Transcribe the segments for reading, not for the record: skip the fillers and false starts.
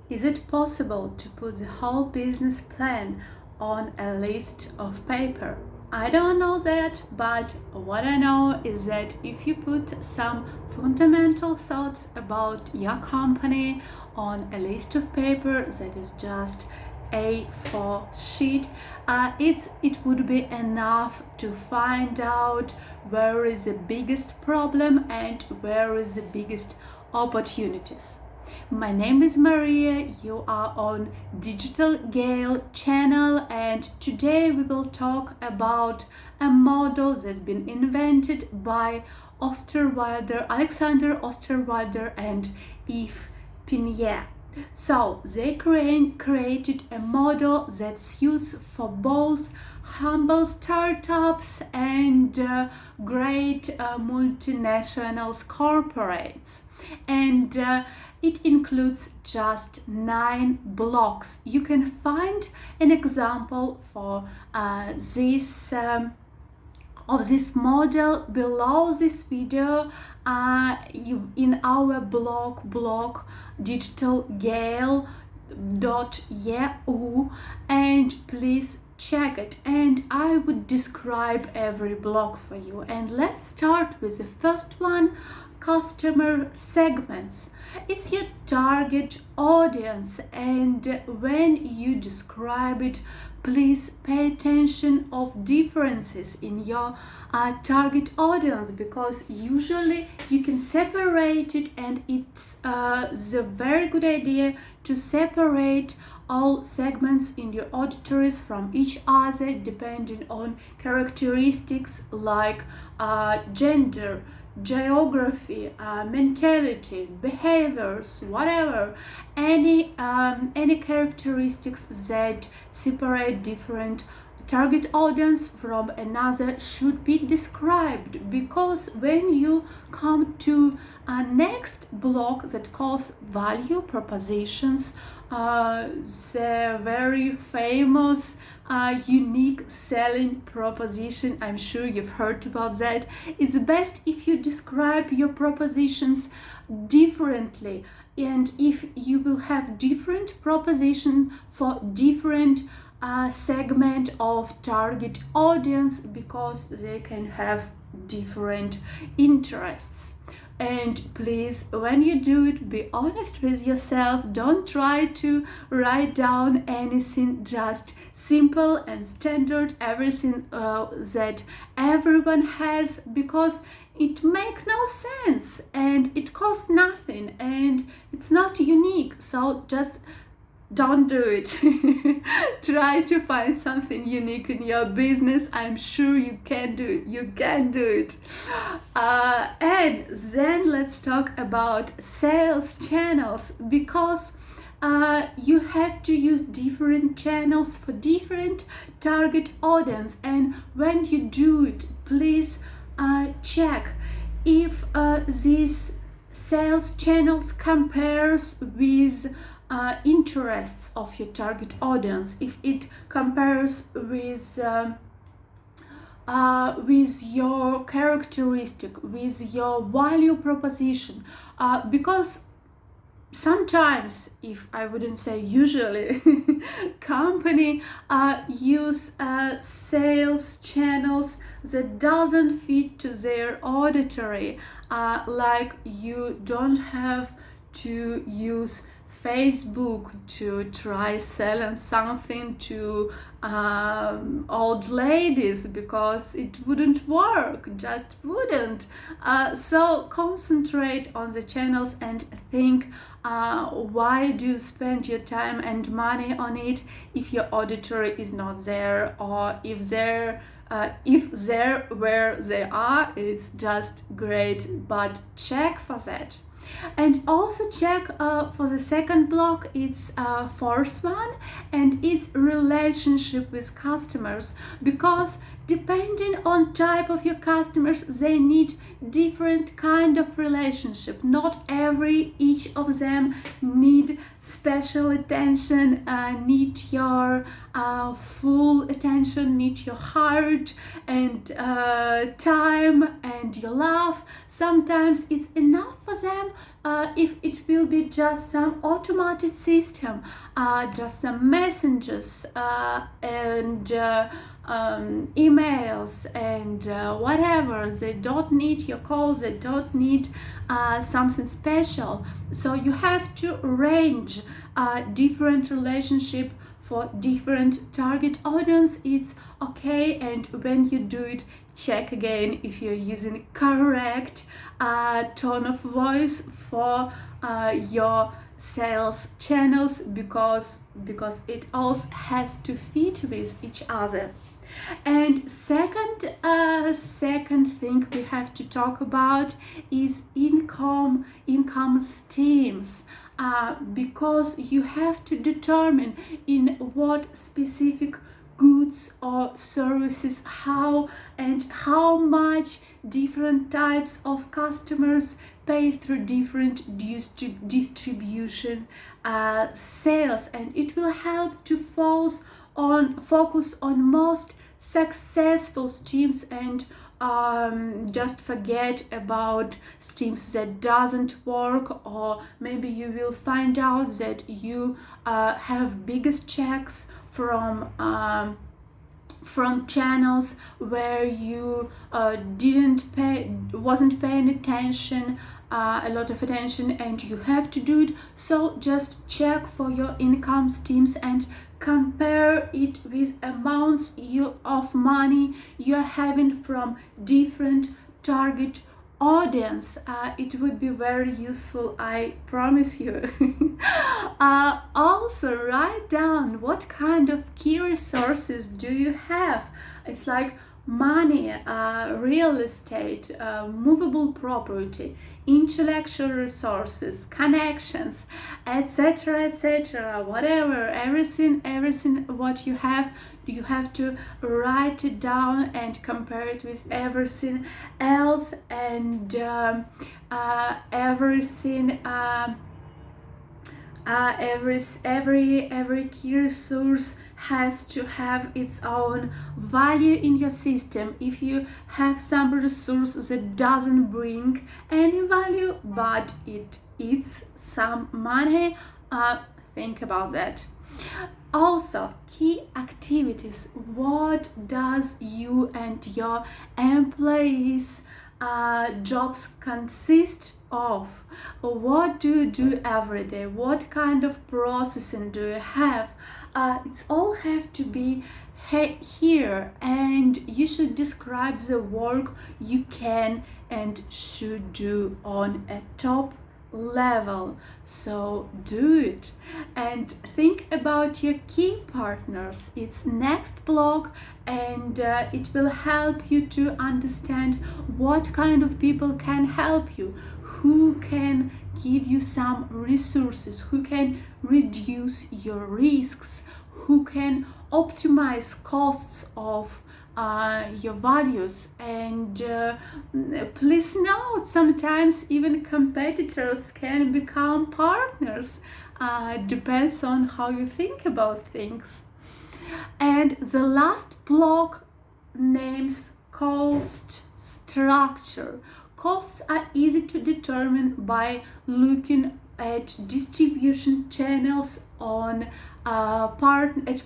Is it possible to put the whole business plan on a list of paper? I don't know that, but what I know is that if you put some fundamental thoughts about your company on a list of paper that is just A4 sheet, it would be enough to find out where is the biggest problem and where is the biggest opportunities. My name is Maria, you are on Digital Gale channel, and today we will talk about a model that's been invented by Alexander Osterwalder and Yves Pigneur. So they created a model that's used for both humble startups and great multinationals corporates, and it includes just 9 blocks. You can find an example for this of this model below this video in our blog digitalgale.eu, and please check it, and I would describe every block for you. And let's start with the first one: customer segments. It's your target audience, and when you describe it, please pay attention of differences in your target audience, because usually you can separate it, and it's the very good idea to separate all segments in your auditories from each other depending on characteristics like gender, geography, mentality, behaviors, whatever, any characteristics that separate different target audience from another should be described, because when you come to a next block that calls value propositions, the very famous unique selling proposition, I'm sure you've heard about that. It's best if you describe your propositions differently, and if you will have different proposition for different segment of target audience, because they can have different interests. And please, when you do it, be honest with yourself. Don't try to write down anything just simple and standard, everything that everyone has, because it makes no sense and it costs nothing and it's not unique. So just don't do it. Try to find something unique in your business. I'm sure you can do it. You can do it. And then let's talk about sales channels, because you have to use different channels for different target audience. And when you do it, please check if these sales channels compares with interests of your target audience, if it compares with your characteristic, with your value proposition, because sometimes, if I wouldn't say usually, company use sales channels that doesn't fit to their auditory, like you don't have to use Facebook to try selling something to old ladies, because it wouldn't work, just wouldn't. So concentrate on the channels and think, why do you spend your time and money on it if your auditory is not there, or if they're where they are, it's just great, but check for that. And also check for the second block, it's fourth one, and it's relationship with customers, because depending on type of your customers, they need different kind of relationship. Not each of them need special attention, need your full attention, need your heart and time and your love. Sometimes it's enough for them if it will be just some automated system, just some messengers and emails and whatever. They don't need your calls, they don't need something special. So you have to arrange different relationship for different target audience. It's okay, and when you do it, check again if you're using correct tone of voice for your sales channels, because it also has to fit with each other. And second thing we have to talk about is income streams, because you have to determine in what specific goods or services, how much different types of customers pay through different distribution sales, and it will help to focus on most successful streams and just forget about streams that doesn't work, or maybe you will find out that you have biggest checks from channels where you wasn't paying attention, a lot of attention, and you have to do it. So just check for your income streams and compare it with amounts of money you're having from different target audience. It would be very useful, I promise you. Also write down what kind of key resources do you have. It's like money, real estate, movable property, intellectual resources, connections, etc., whatever, everything what you have to write it down and compare it with everything else, and every key resource has to have its own value in your system. If you have some resource that doesn't bring any value but it eats some money, think about that. Also, key activities. What does you and your employees jobs consist of? What do you do every day? What kind of processing do you have? It's all have to be here, and you should describe the work you can and should do on a top level. So do it and think about your key partners. It's next blog, and it will help you to understand what kind of people can help you, who can give you some resources, who can reduce your risks, who can optimize costs of your values. And please note, sometimes even competitors can become partners. Depends on how you think about things. And the last block names cost structure. Costs are easy to determine by looking at distribution channels on partners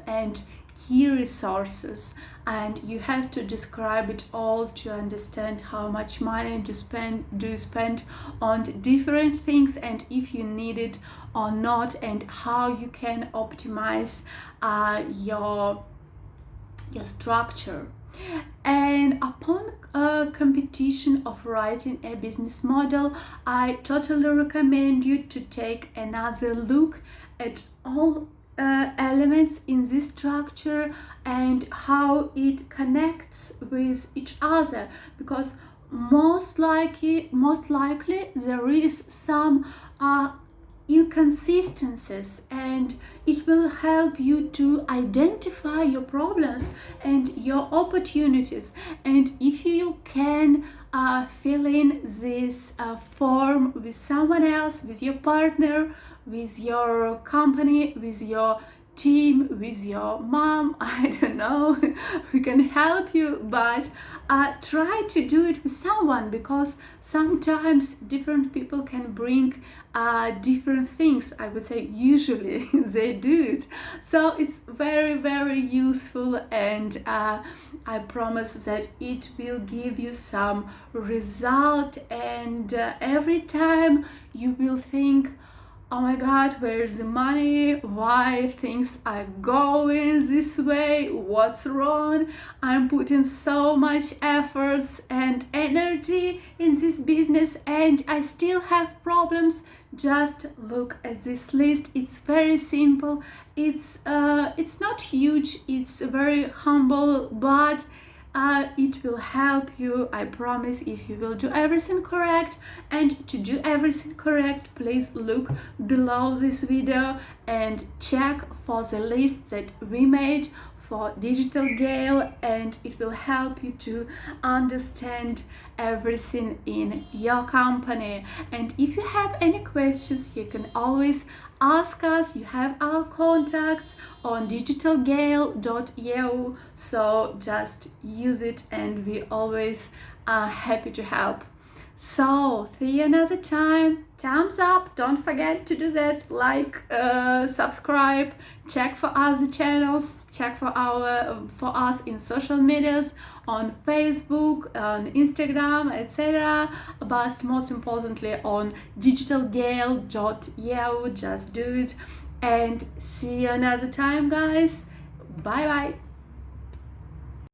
and key resources, and you have to describe it all to understand how much money do you spend on different things, and if you need it or not, and how you can optimize your structure. And upon competition of writing a business model, I totally recommend you to take another look at all elements in this structure and how it connects with each other, because most likely there is some inconsistencies, and it will help you to identify your problems and your opportunities. And if you can fill in this form with someone else, with your partner, with your company, with your team, with your mom, I don't know, who can help you, but try to do it with someone, because sometimes different people can bring different things. I would say usually they do it, so it's very, very useful, and I promise that it will give you some result, and every time you will think, oh my god, where's the money? Why things are going this way? What's wrong? I'm putting so much efforts and energy in this business and I still have problems. Just look at this list. It's very simple. It's not huge. It's very humble, but it will help you, I promise, if you will do everything correct. And to do everything correct, please look below this video and check for the list that we made for digital Gale, and it will help you to understand everything in your company. And if you have any questions, you can always ask us. You have our contacts on digitalgale.eu, so just use it, and we always are happy to help. So see you another time. Thumbs up, don't forget to do that. Like, subscribe, check for other channels, check for us in social medias, on Facebook, on Instagram, etc. But most importantly on digitalgale.eu. Just do it, and see you another time, guys. Bye bye.